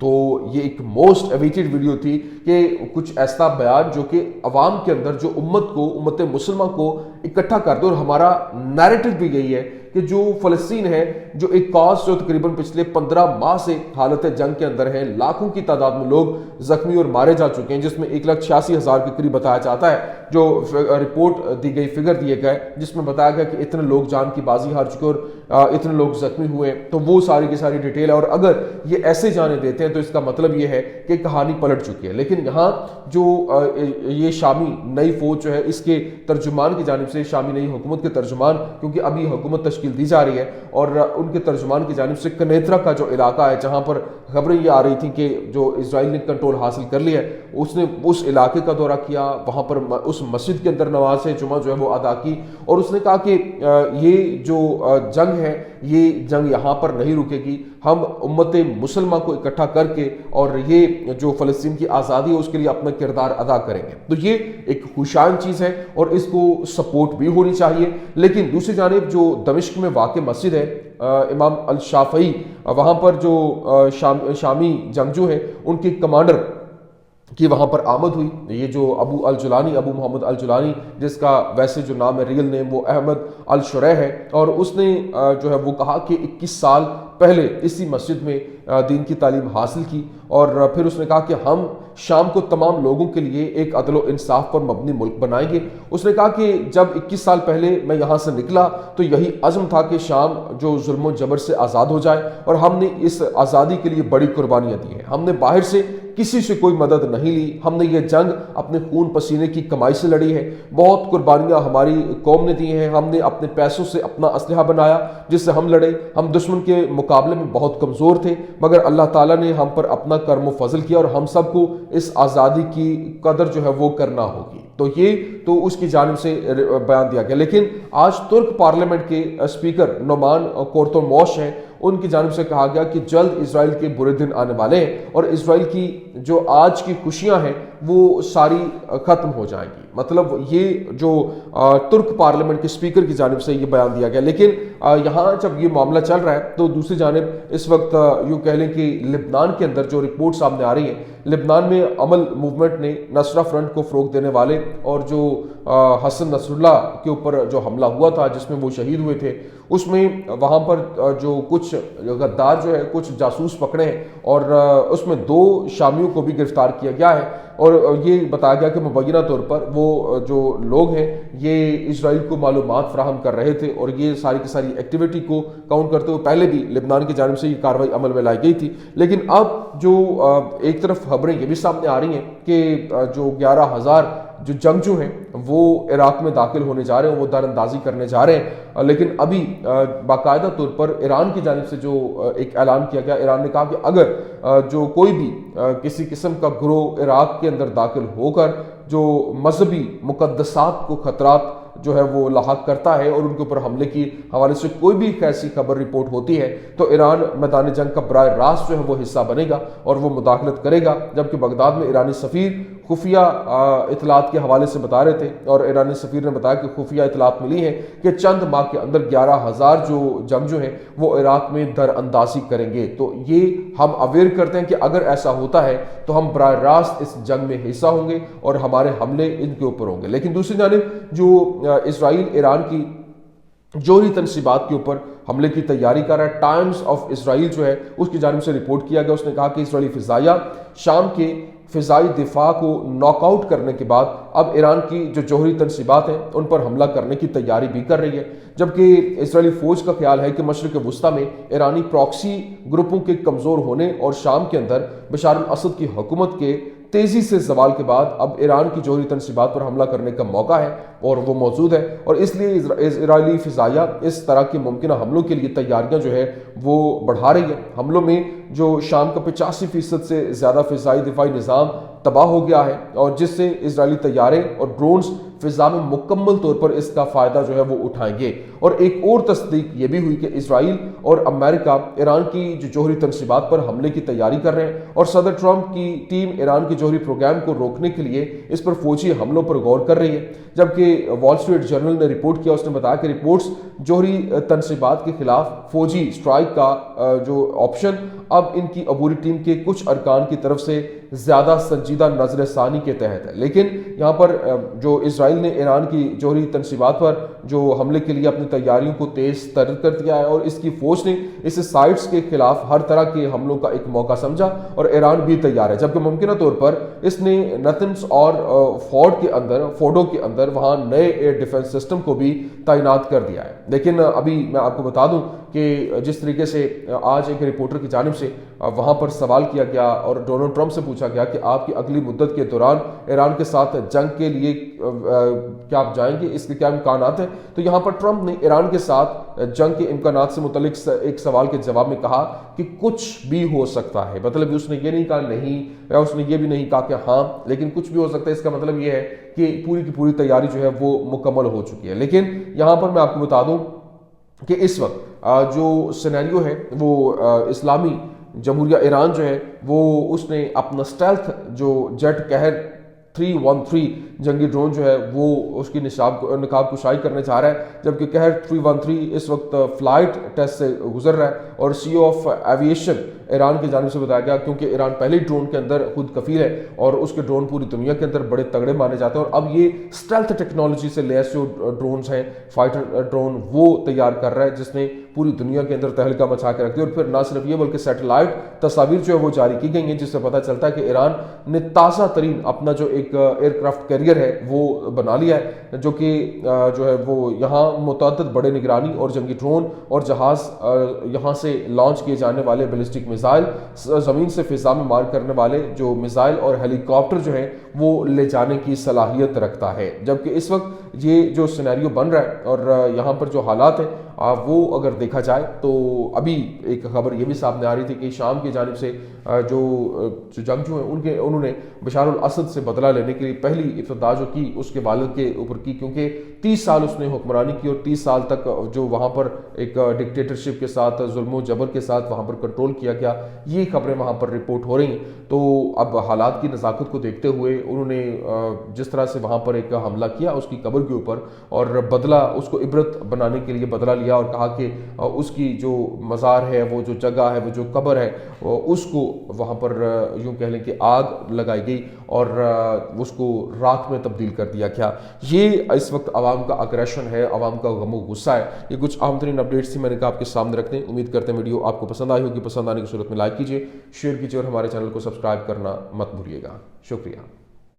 تو یہ ایک موسٹ اویٹڈ ویڈیو تھی کہ کچھ ایسا بیان جو کہ عوام کے اندر جو امت مسلمہ کو اکٹھا کر دے، اور ہمارا نیریٹو بھی یہی ہے کہ جو فلسطین ہے، جو ایک کاز جو تقریباً پچھلے 15 ماہ سے حالت جنگ کے اندر ہے، لاکھوں کی تعداد میں لوگ زخمی اور مارے جا چکے ہیں، جس میں 1,86,000 کے قریب بتایا جاتا ہے، جو رپورٹ دی گئی، فگر دیے گئے جس میں بتایا گیا کہ اتنے لوگ جان کی بازی ہار چکے اور اتنے لوگ زخمی ہوئے، تو وہ ساری کی ساری ڈیٹیل ہے۔ اور اگر یہ ایسے جانے دیتے ہیں تو اس کا مطلب یہ ہے کہ کہانی پلٹ چکی ہے۔ لیکن یہاں جو یہ شامی نئی فوج جو ہے، اس کے ترجمان کی جانب سے، شامی نئی حکومت کے ترجمان، کیونکہ ابھی حکومت تشکیل دی جا رہی ہے، اور ان کے ترجمان کی جانب سے کنیترا کا جو علاقہ ہے جہاں پر خبریں یہ آ رہی تھیں کہ جو اسرائیل نے کنٹرول حاصل کر لیا ہے، اس نے اس علاقے کا دورہ کیا، وہاں پر اس مسجد کے اندر نماز جمعہ جو ہے وہ ادا کی، اور اس نے کہا کہ یہ جو جنگ ہے، یہ جنگ یہاں پر نہیں رکے گی، ہم امت مسلمہ کو اکٹھا کر کے اور یہ جو فلسطین کی آزادی ہے اس کے لیے اپنا کردار ادا کریں گے۔ تو یہ ایک خوشائن چیز ہے اور اس کو سپورٹ بھی ہونی چاہیے۔ لیکن دوسری جانب جو دمشق میں واقع مسجد ہے امام الشافعی، وہاں پر جو شامی جنگجو ہیں ان کے کمانڈر کی وہاں پر آمد ہوئی، یہ جو ابو محمد الجولانی، جس کا ویسے جو نام ہے ریئل نیم وہ احمد الشریح ہے، اور اس نے جو ہے وہ کہا کہ 21 سال پہلے اسی مسجد میں دین کی تعلیم حاصل کی، اور پھر اس نے کہا کہ ہم شام کو تمام لوگوں کے لیے ایک عدل و انصاف پر مبنی ملک بنائیں گے۔ اس نے کہا کہ جب 21 سال پہلے میں یہاں سے نکلا تو یہی عزم تھا کہ شام جو ظلم و جبر سے آزاد ہو جائے، اور ہم نے اس آزادی کے لیے بڑی قربانیاں دی ہیں، ہم نے باہر سے کسی سے کوئی مدد نہیں لی، ہم نے یہ جنگ اپنے خون پسینے کی کمائی سے لڑی ہے، بہت قربانیاں ہماری قوم نے دی ہیں، ہم نے اپنے پیسوں سے اپنا اسلحہ بنایا جس سے ہم لڑے، ہم دشمن کے مقابلے میں بہت کمزور تھے، مگر اللہ تعالیٰ نے ہم پر اپنا کرم و فضل کیا، اور ہم سب کو اس آزادی کی قدر جو ہے وہ کرنا ہوگی۔ تو یہ تو اس کی جانب سے بیان دیا گیا۔ لیکن آج ترک پارلیمنٹ کے اسپیکر نومان کورتولموش ہیں، ان کی جانب سے کہا گیا کہ جلد اسرائیل کے برے دن آنے والے ہیں، اور اسرائیل کی جو آج کی خوشیاں ہیں وہ ساری ختم ہو جائیں گی۔ مطلب یہ جو ترک پارلیمنٹ کے اسپیکر کی جانب سے یہ بیان دیا گیا۔ لیکن یہاں جب یہ معاملہ چل رہا ہے تو دوسری جانب اس وقت یوں کہہ لیں کہ لبنان کے اندر جو رپورٹ سامنے آ رہی ہے، لبنان میں عمل موومنٹ نے نصرہ فرنٹ کو فروغ دینے والے اور جو حسن نصر اللہ کے اوپر جو حملہ ہوا تھا جس میں وہ شہید ہوئے تھے، اس میں وہاں پر جو کچھ غدار جو ہے کچھ جاسوس پکڑے ہیں، اور اس میں 2 شامیوں کو بھی گرفتار کیا گیا ہے، اور یہ بتایا گیا کہ مبینہ طور پر وہ جو لوگ ہیں یہ اسرائیل کو معلومات فراہم کر رہے تھے، اور یہ ساری کی ساری ایکٹیویٹی کو کاؤنٹ کرتے ہوئے پہلے بھی لبنان کی جانب سے یہ کارروائی عمل میں لائی گئی تھی۔ لیکن اب جو ایک طرف خبریں یہ بھی سامنے آ رہی ہیں کہ جو 11,000 جو جنگجو ہیں وہ عراق میں داخل ہونے جا رہے ہیں، وہ دار اندازی کرنے جا رہے ہیں، لیکن ابھی باقاعدہ طور پر ایران کی جانب سے جو ایک اعلان کیا گیا، ایران نے کہا کہ اگر جو کوئی بھی کسی قسم کا گروہ عراق کے اندر داخل ہو کر جو مذہبی مقدسات کو خطرات جو ہے وہ لاحق کرتا ہے اور ان کے اوپر حملے کی حوالے سے کوئی بھی ایسی خبر رپورٹ ہوتی ہے تو ایران میدان جنگ کا براہ راست جو ہے وہ حصہ بنے گا اور وہ مداخلت کرے گا۔ جبکہ بغداد میں ایرانی سفیر خفیہ اطلاعات کے حوالے سے بتا رہے تھے، اور ایرانی سفیر نے بتایا کہ خفیہ اطلاعات ملی ہیں کہ چند ماہ کے اندر 11,000 جو جنگجو ہیں وہ عراق میں در اندازی کریں گے۔ تو یہ ہم اویئر کرتے ہیں کہ اگر ایسا ہوتا ہے تو ہم براہ راست اس جنگ میں حصہ ہوں گے اور ہمارے حملے ان کے اوپر ہوں گے۔ لیکن دوسری جانب جو اسرائیل ایران کی جوہری تنصیبات کے اوپر حملے کی تیاری کر رہا ہے، ٹائمز آف اسرائیل جو ہے اس کی جانب سے رپورٹ کیا گیا، اس نے کہا کہ اسرائیلی فضائیہ شام کے فضائی دفاع کو ناک آؤٹ کرنے کے بعد اب ایران کی جو جوہری تنصیبات ہیں ان پر حملہ کرنے کی تیاری بھی کر رہی ہے۔ جبکہ اسرائیلی فوج کا خیال ہے کہ مشرق وسطیٰ میں ایرانی پراکسی گروپوں کے کمزور ہونے اور شام کے اندر بشار الاسد کی حکومت کے تیزی سے زوال کے بعد اب ایران کی جوہری تنصیبات پر حملہ کرنے کا موقع ہے اور وہ موجود ہے، اور اس لیے اسرائیلی فضائیہ اس طرح کے ممکنہ حملوں کے لیے تیاریاں جو ہے وہ بڑھا رہی ہے۔ حملوں میں جو شام کا 85% سے زیادہ فضائی دفاعی نظام تباہ ہو گیا ہے، اور جس سے اسرائیلی طیارے اور ڈرونز فضا میں مکمل طور پر اس کا فائدہ جو ہے وہ اٹھائیں گے، اور ایک اور تصدیق یہ بھی ہوئی کہ اسرائیل اور امریکہ ایران کی جو جوہری تنصیبات پر حملے کی تیاری کر رہے ہیں، اور صدر ٹرمپ کی ٹیم ایران کے جوہری پروگرام کو روکنے کے لیے اس پر فوجی حملوں پر غور کر رہی ہے۔ جبکہ وال اسٹریٹ جرنل نے رپورٹ کیا، اس نے بتایا کہ رپورٹس جوہری تنصیبات کے خلاف فوجی اسٹرائک کا جو آپشن اب ان کی عبوری ٹیم کے کچھ ارکان کی طرف سے زیادہ سنجیدہ نظر ثانی کے تحت ہے۔ لیکن یہاں پر جو اسرائیل نے ایران کی جوہری تنصیبات پر جو حملے کے لیے اپنی تیاریوں کو تیز تر کر دیا ہے، اور اس کی فوج نے اس سائٹس کے خلاف ہر طرح کے حملوں کا ایک موقع سمجھا، اور ایران بھی تیار ہے۔ جبکہ ممکنہ طور پر اس نے نتنز اور فورڈو کے اندر وہاں نئے ایئر ڈیفنس سسٹم کو بھی تعینات کر دیا ہے۔ لیکن ابھی میں آپ کو بتا دوں کہ جس طریقے سے آج ایک رپورٹر کی جانب سے وہاں پر سوال کیا گیا اور ڈونلڈ ٹرمپ سے پوچھا گیا کہ آپ کی اگلی مدت کے دوران ایران کے ساتھ جنگ کے لیے کیا آپ جائیں گے، اس کے کیا امکانات ہیں، تو یہاں پر ٹرمپ نے ایران کے ساتھ جنگ کے امکانات سے متعلق ایک سوال کے جواب میں کہا کہ کچھ بھی ہو سکتا ہے۔ مطلب اس نے یہ نہیں کہا نہیں، یا اس نے یہ بھی نہیں کہا کہ ہاں، لیکن کچھ بھی ہو سکتا ہے۔ اس کا مطلب یہ ہے کہ پوری کی پوری تیاری جو ہے وہ مکمل ہو چکی ہے۔ لیکن یہاں پر میں آپ کو بتا دوں کہ اس وقت جو سینیریو ہے وہ اسلامی جمہوریہ ایران جو ہے وہ اس نے اپنا اسٹیلتھ جو جیٹ قہر 313 جنگی ڈرون جو ہے وہ اس کی نقاب کشائی کرنے چاہ رہا ہے، جبکہ قہر 313 اس وقت فلائٹ ٹیسٹ سے گزر رہا ہے، اور سی او آف ایویشن ایران کی جانب سے بتایا گیا، کیونکہ ایران پہلے ڈرون کے اندر خود کفیل ہے اور اس کے ڈرون پوری دنیا کے اندر بڑے تگڑے مانے جاتے ہیں، اور اب یہ اسٹیلتھ ٹیکنالوجی سے لیس جو ڈرونز ہیں، فائٹر ڈرون، وہ تیار کر رہا ہے، جس نے پوری دنیا کے اندر تہلکہ مچا کے رکھ دیا۔ اور پھر نہ صرف یہ بلکہ سیٹلائٹ تصاویر جو ہے وہ جاری کی گئی ہیں، جس سے پتہ چلتا ہے کہ ایران نے تازہ ترین اپنا جو ایک ایئر کرافٹ کیریئر ہے وہ بنا لیا ہے، جو کہ جو ہے وہ یہاں متعدد بڑے نگرانی اور جنگی ڈرون اور جہاز یہاں سے لانچ کیے جانے والے بیلسٹک میزائل، زمین سے فضا میں مار کرنے والے جو میزائل اور ہیلی کاپٹر جو ہیں وہ لے جانے کی صلاحیت رکھتا ہے۔ جبکہ اس وقت یہ جو سینیریو بن رہا ہے اور یہاں پر جو حالات ہیں وہ اگر دیکھا جائے تو ابھی ایک خبر یہ بھی سامنے آ رہی تھی کہ شام کی جانب سے جو جنگجو ہیں انہوں نے بشار الاسد سے بدلہ لینے کے لیے پہلی ابتدا جو کی اس کے والد کے اوپر کی، کیونکہ 30 سال اس نے حکمرانی کی اور 30 سال تک جو وہاں پر ایک ڈکٹیٹرشپ کے ساتھ ظلم و جبر کے ساتھ وہاں پر کنٹرول کیا گیا، یہ خبریں وہاں پر رپورٹ ہو رہی ہیں۔ تو اب حالات کی نزاکت کو دیکھتے ہوئے انہوں نے جس طرح سے وہاں پر ایک حملہ کیا اس کی قبر کے اوپر، اور بدلہ اس کو عبرت بنانے کے لیے بدلہ لیا، اور کہا کہ اس کی جو مزار ہے، وہ جو جگہ ہے، وہ جو قبر ہے، اس کو وہاں پر یوں کہہ لیں کہ آگ لگائی گئی اور اس کو راکھ میں تبدیل کر دیا گیا۔ یہ اس وقت عوام کا اگریشن ہے، عوام کا غم و غصہ ہے۔ یہ کچھ اہم ترین اپڈیٹس تھی، میں نے کہا آپ کے سامنے رکھ دیں۔ امید کرتے ہیں ویڈیو آپ کو پسند آئی ہوگی، پسند آنے کی صورت میں لائک کیجیے، شیئر کیجیے اور ہمارے چینل کو سبسکرائب کرنا مت بھولیے گا۔ شکریہ۔